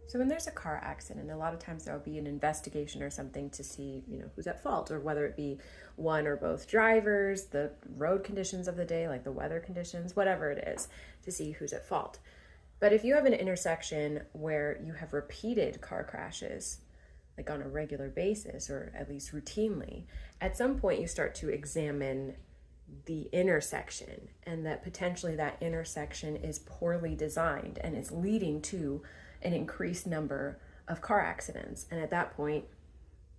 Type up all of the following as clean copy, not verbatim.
So when there's a car accident, a lot of times there'll be an investigation or something to see, who's at fault, or whether it be one or both drivers, the road conditions of the day, like the weather conditions, whatever it is, to see who's at fault. But if you have an intersection where you have repeated car crashes, like on a regular basis, or at least routinely, at some point you start to examine the intersection, and that potentially that intersection is poorly designed and is leading to an increased number of car accidents. And at that point,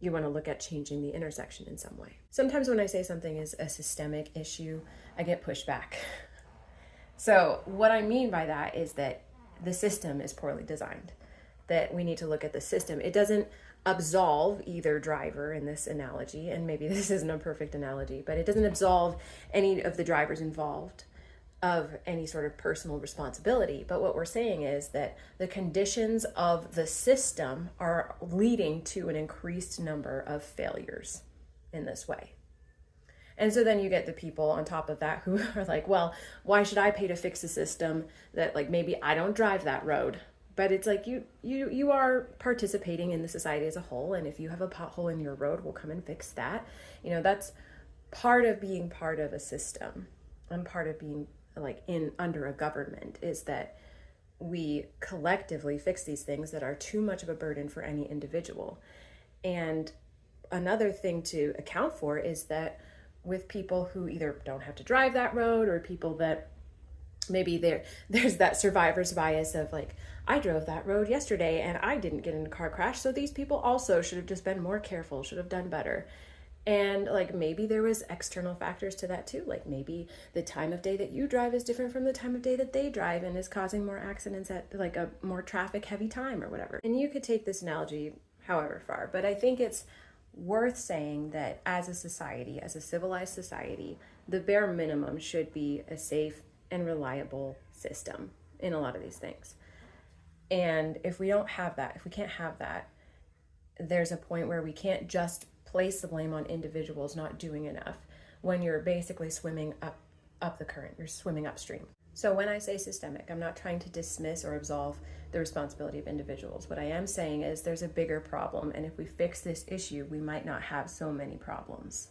you want to look at changing the intersection in some way. Sometimes when I say something is a systemic issue, I get pushed back. So what I mean by that is that the system is poorly designed, that we need to look at the system. It doesn't absolve either driver in this analogy, and maybe this isn't a perfect analogy, but it doesn't absolve any of the drivers involved of any sort of personal responsibility. But what we're saying is that the conditions of the system are leading to an increased number of failures in this way. And so then you get the people on top of that who are like, well, why should I pay to fix a system that, like, maybe I don't drive that road? But it's like you are participating in the society as a whole, and if you have a pothole in your road, we'll come and fix that. That's part of being part of a system, and part of being like under a government, is that we collectively fix these things that are too much of a burden for any individual. And another thing to account for is that with people who either don't have to drive that road, or people that maybe there's that survivor's bias of like, I drove that road yesterday and I didn't get in a car crash, so these people also should have just been more careful, should have done better. And like maybe there was external factors to that too. Like maybe the time of day that you drive is different from the time of day that they drive, and is causing more accidents at like a more traffic heavy time or whatever. And you could take this analogy however far, but I think it's worth saying that as a society, as a civilized society, the bare minimum should be a safe and reliable system in a lot of these things. And if we don't have that, if we can't have that, there's a point where we can't just place the blame on individuals not doing enough when you're basically swimming up the current, you're swimming upstream. So when I say systemic, I'm not trying to dismiss or absolve the responsibility of individuals. What I am saying is there's a bigger problem, and if we fix this issue, we might not have so many problems.